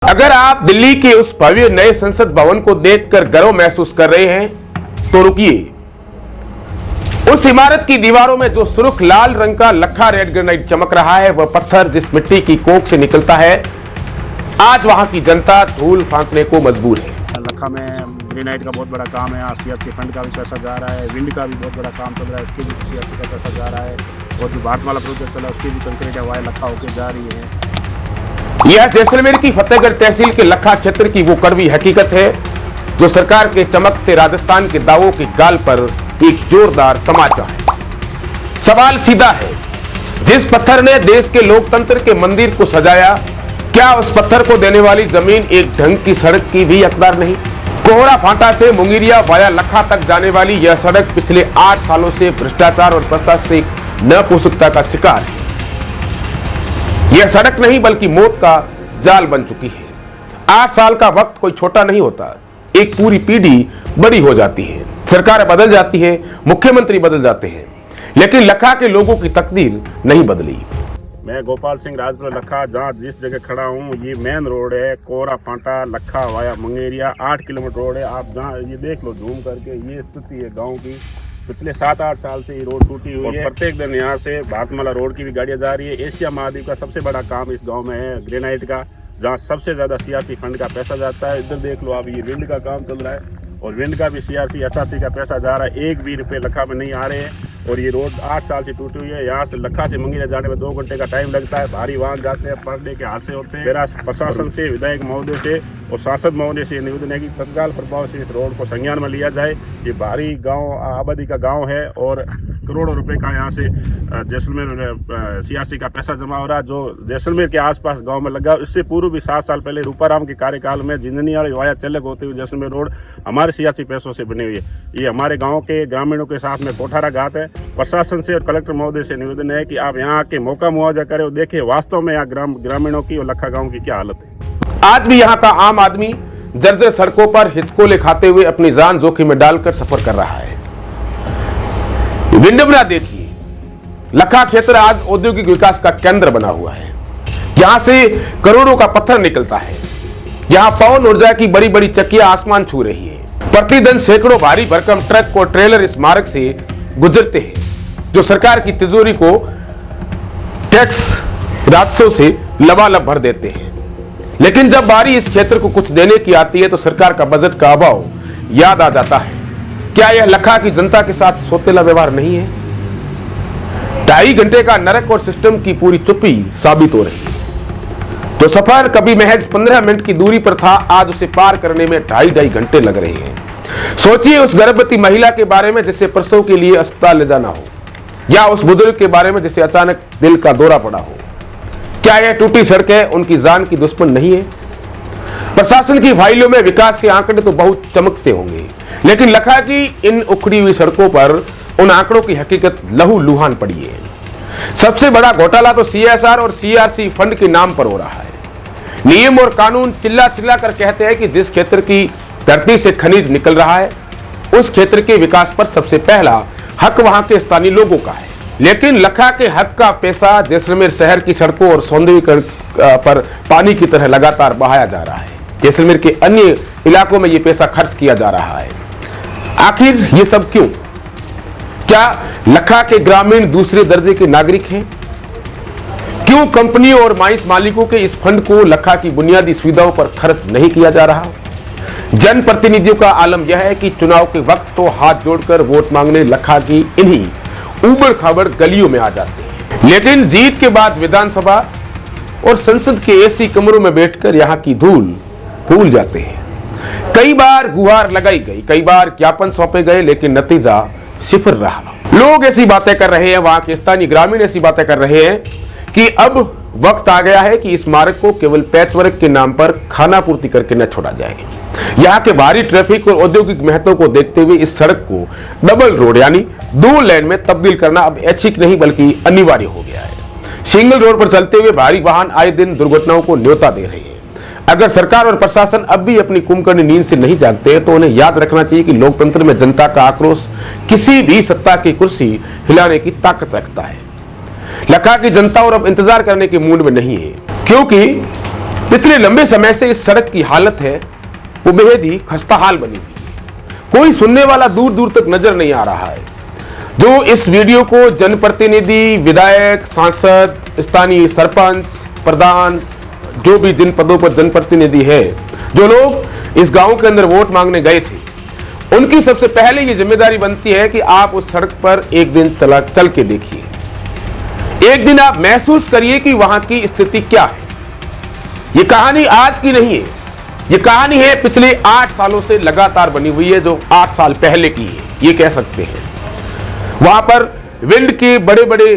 अगर आप दिल्ली के उस भव्य नए संसद भवन को देखकर गर्व महसूस कर रहे हैं तो रुकिए। उस इमारत की दीवारों में जो सुर्ख लाल रंग का लखा रेड ग्रेनाइट चमक रहा है, वह पत्थर जिस मिट्टी की कोख से निकलता है, आज वहां की जनता धूल फांकने को मजबूर है। लखा में ग्रेनाइट का बहुत बड़ा काम है। सीआरसी फंड का भी पैसा जा रहा है, विंड का भी बहुत बड़ा काम चल रहा है, इसके भी सीआरसी का पैसा जा रहा है, और जो भारतमाला प्रोजेक्ट चला है उसकी भी कंक्रीट हवाएं लखा होकर जा रही है। यह जैसलमेर की फतेहगढ़ तहसील के लखा क्षेत्र की वो कड़वी हकीकत है जो सरकार के चमकते राजस्थान के दावों के गाल पर एक जोरदार तमाचा है। सवाल सीधा है, जिस पत्थर ने देश के लोकतंत्र के मंदिर को सजाया, क्या उस पत्थर को देने वाली जमीन एक ढंग की सड़क की भी हकदार नहीं? कोहरा फांटा से मुंगेरिया वाया लखा तक जाने वाली यह सड़क पिछले 8 सालों से भ्रष्टाचार और प्रशासनिक नपुंसकता का शिकार है। यह सड़क नहीं बल्कि मौत का जाल बन चुकी है। 8 साल का वक्त कोई छोटा नहीं होता, एक पूरी पीढ़ी बड़ी हो जाती है, सरकारें बदल जाती है, मुख्यमंत्री बदल जाते हैं, लेकिन लखा के लोगों की तकदीर नहीं बदली। मैं गोपाल सिंह राजपुर लखा, जहाँ जिस जगह खड़ा हूँ ये मेन रोड है, कोहरा फांटा लखा वाया मुंगेरिया 8 किलोमीटर रोड है। आप जहाँ ये देख लो जूम करके, ये स्थिति है गाँव की। पिछले 7-8 साल से ये रोड टूटी हुई है। प्रत्येक दिन यहाँ से भारतमाला रोड की भी गाड़ियाँ जा रही है। एशिया महाद्वीप का सबसे बड़ा काम इस गांव में है ग्रेनाइट का, जहाँ सबसे ज़्यादा सीआरसी फंड का पैसा जाता है। इधर देख लो, अब ये विंड का काम चल रहा है और विंड का भी सीआरसी एसआरसी का पैसा जा रहा है। 1 भी रुपये लखा में नहीं आ रहे हैं। और ये रोड 8 साल से टूटी हुई है। यहाँ से लखा से मुंगेरिया जाने में 2 घंटे का टाइम लगता है। भारी वाहन जाते हैं, पर डे के हादसे होते हैं। मेरा प्रशासन से, विधायक महोदय से और सांसद महोदय से निवेदन है कि तत्काल प्रभाव से इस रोड को संज्ञान में लिया जाए। ये भारी गांव आबादी का गांव है और करोड़ों रुपए का यहाँ से जैसलमेर सीआरसी का पैसा जमा हो रहा है, जो जैसलमेर के आसपास गांव में लगा। इससे पूर्व भी 7 साल पहले रूपाराम के कार्यकाल में जिंदनियाड़ी वाया चलक होते हुए जैसलमेर रोड हमारे सीआरसी पैसों से बनी हुई है। ये हमारे गाँव के ग्रामीणों के साथ में कोठारा घात है। प्रशासन से और कलेक्टर महोदय से निवेदन है कि आप यहाँ के मौका मुआवजा करें और देखें वास्तव में यहाँ ग्रामीणों की और लखा गाँव की क्या हालत है। आज भी यहाँ का आम आदमी जर्जर सड़कों पर हिचकोले खाते हुए अपनी जान जोखिम में डालकर सफर कर रहा है। विंडबना देखिए, लखा क्षेत्र आज औद्योगिक विकास का केंद्र बना हुआ है। यहां से करोड़ों का पत्थर निकलता है। यहां पवन ऊर्जा की बड़ी बड़ी चक्कियां आसमान छू रही है। प्रतिदिन सैकड़ों भारी भरकम ट्रक और ट्रेलर इस मार्ग से गुजरते हैं, जो सरकार की तिजोरी को टैक्स राजस्व से लबालब भर देते हैं। लेकिन जब बारी इस क्षेत्र को कुछ देने की आती है तो सरकार का बजट का अभाव याद आ जाता है। क्या यह लखा की जनता के साथ सौतेला व्यवहार नहीं है? 2.5 घंटे का नरक और सिस्टम की पूरी चुप्पी साबित हो रही है। तो सफर कभी महज 15 मिनट की दूरी पर था, आज उसे पार करने में 2.5 घंटे लग रहे हैं। सोचिए उस गर्भवती महिला के बारे में जिसे प्रसव के लिए अस्पताल ले जाना हो, या उस बुजुर्ग के बारे में जिसे अचानक दिल का दौरा पड़ा हो। क्या यह टूटी सड़कें उनकी जान की दुश्मन नहीं है? प्रशासन की फाइलों में विकास के आंकड़े तो बहुत चमकते होंगे, लेकिन लखा की इन उखड़ी हुई सड़कों पर उन आंकड़ों की हकीकत लहू लुहान पड़ी है। सबसे बड़ा घोटाला तो सीएसआर और सीआरसी फंड के नाम पर हो रहा है। नियम और कानून चिल्ला चिल्ला कर कहते हैं कि जिस क्षेत्र की धरती से खनिज निकल रहा है, उस क्षेत्र के विकास पर सबसे पहला हक वहां के स्थानीय लोगों का है। लेकिन लखा के हक का पैसा जैसलमेर शहर की सड़कों और सौंदर्यीकरण पर पानी की तरह लगातार बहाया जा रहा है। जैसलमेर के अन्य इलाकों में यह पैसा खर्च किया जा रहा है। आखिर ये सब क्यों? क्या लखा के ग्रामीण दूसरे दर्जे के नागरिक हैं? क्यों कंपनियों और माइंस मालिकों के इस फंड को लखा की बुनियादी सुविधाओं पर खर्च नहीं किया जा रहा? जनप्रतिनिधियों का आलम यह है कि चुनाव के वक्त तो हाथ जोड़कर वोट मांगने लखा की इन्हीं उबड़ खाबड़ गलियों में आ जाते हैं, लेकिन जीत के बाद विधानसभा और संसद के एसी कमरों में बैठकर यहाँ की धूल भूल जाते हैं। कई बार गुहार लगाई गई, कई बार ज्ञापन सौंपे गए, लेकिन नतीजा सिफर रहा। लोग ऐसी बातें कर रहे हैं, वहां के स्थानीय ग्रामीण ऐसी बातें कर रहे हैं कि अब वक्त आ गया है कि इस मार्ग को केवल पैचवर्क के नाम पर खाना पूर्ति करके न छोड़ा जाए। यहाँ के भारी ट्रैफिक और औद्योगिक महत्व को देखते हुए इस सड़क को डबल रोड यानी 2 लेन में तब्दील करना अब ऐच्छिक नहीं बल्कि अनिवार्य हो गया है। सिंगल रोड पर चलते हुए भारी वाहन आए दिन दुर्घटनाओं को न्योता दे रहे हैं। अगर सरकार और प्रशासन अब भी अपनी कुंभकर्ण नींद से नहीं जागते तो उन्हें याद रखना चाहिए कि लोकतंत्र में जनता का आक्रोश किसी भी सत्ता की कुर्सी हिलाने की ताकत रखता है। लखा की जनता और अब इंतजार करने के मूड में नहीं है, क्योंकि पिछले लंबे समय से इस सड़क की हालत है वो बेहद ही खस्ताहाल बनी हुई है। कोई सुनने वाला दूर दूर तक नजर नहीं आ रहा है। जो इस वीडियो को जनप्रतिनिधि, विधायक, सांसद, स्थानीय सरपंच, प्रधान, जो भी जिन पदों पर जनप्रतिनिधि है, जो लोग इस गांव के अंदर वोट मांगने गए थे, उनकी सबसे पहले ये जिम्मेदारी बनती है कि आप उस सड़क पर एक दिन चल के देखिए। एक दिन आप महसूस करिए कि वहां की स्थिति क्या है। ये कहानी आज की नहीं है, ये कहानी है पिछले 8 सालों से लगातार बनी हुई है, जो 8 साल पहले की है, ये कह सकते हैं। वहां पर विंड के बड़े बड़े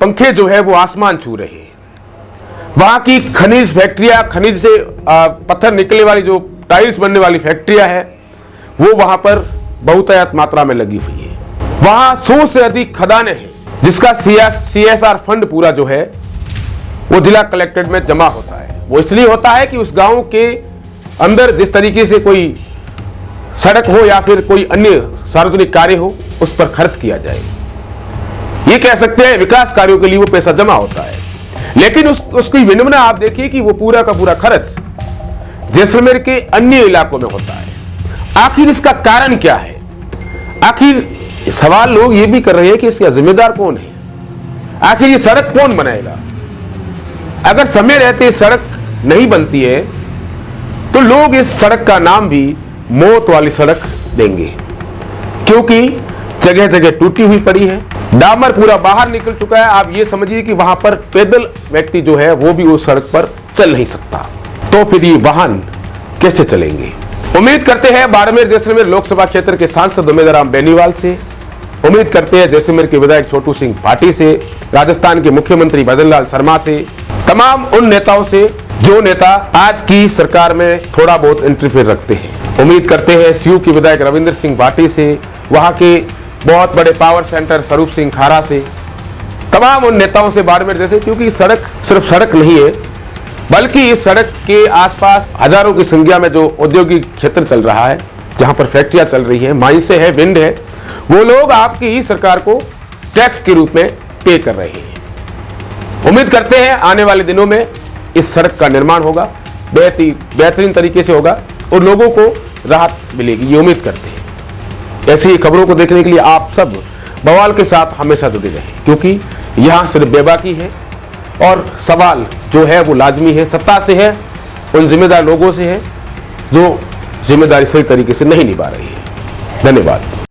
पंखे जो है वो आसमान छू रहे हैं। वहां की खनिज फैक्ट्रियां, खनिज से पत्थर निकलने वाली जो टाइल्स बनने वाली फैक्ट्रियां है, वो वहां पर बहुतायत मात्रा में लगी हुई है। वहां 100 से अधिक खदानें हैं, जिसका CSR फंड पूरा जो है वो जिला कलेक्ट्रेट में जमा होता है। वो इसलिए होता है कि उस गांव के अंदर जिस तरीके से कोई सड़क हो या फिर कोई अन्य सार्वजनिक कार्य हो, उस पर खर्च किया जाए। ये कह सकते हैं विकास कार्यों के लिए वो पैसा जमा होता है। लेकिन उसकी विडंबना आप देखिए कि वो पूरा का पूरा खर्च जैसलमेर के अन्य इलाकों में होता है। आखिर इसका कारण क्या है? आखिर सवाल लोग ये भी कर रहे हैं कि इसका जिम्मेदार कौन है? आखिर ये सड़क कौन बनाएगा? अगर समय रहते सड़क नहीं बनती है तो लोग इस सड़क का नाम भी मौत वाली सड़क देंगे, क्योंकि जगह जगह टूटी हुई पड़ी है, डामर पूरा बाहर निकल चुका है। आप ये समझिए कि वहां पर पैदल व्यक्ति जो है वो भी उस सड़क पर चल नहीं सकता, तो फिर ये वाहन कैसे चलेंगे? उम्मीद करते हैं बाड़मेर जैसलमेर लोकसभा क्षेत्र के सांसद उमेदराम बेनीवाल से, उम्मीद करते हैं जैसलमेर के विधायक छोटू सिंह भाटी से, राजस्थान के मुख्यमंत्री भजन लाल शर्मा से, तमाम उन नेताओं से जो नेता आज की सरकार में थोड़ा बहुत इंटरफेयर रखते हैं। उम्मीद करते हैं सीयू के विधायक रविंद्र सिंह भाटी से, वहां के बहुत बड़े पावर सेंटर स्वरूप सिंह खारा से, तमाम उन नेताओं से बाड़मेर जैसे, क्योंकि सड़क सिर्फ सड़क नहीं है, बल्कि इस सड़क के आसपास हजारों की संख्या में जो औद्योगिक क्षेत्र चल रहा है, जहां पर फैक्ट्रियां चल रही है, माइंसे है, विंड है, वो लोग आपकी ही सरकार को टैक्स के रूप में पे कर रहे हैं। उम्मीद करते हैं आने वाले दिनों में इस सड़क का निर्माण होगा, बेहतरीन तरीके से होगा और लोगों को राहत मिलेगी, ये उम्मीद करते हैं। ऐसी खबरों को देखने के लिए आप सब बवाल के साथ हमेशा जुड़े रहें, क्योंकि यहाँ सिर्फ बेबाकी है और सवाल जो है वो लाजमी है, सत्ता से है, उन जिम्मेदार लोगों से है जो जिम्मेदारी सही तरीके से नहीं निभा रही है। धन्यवाद।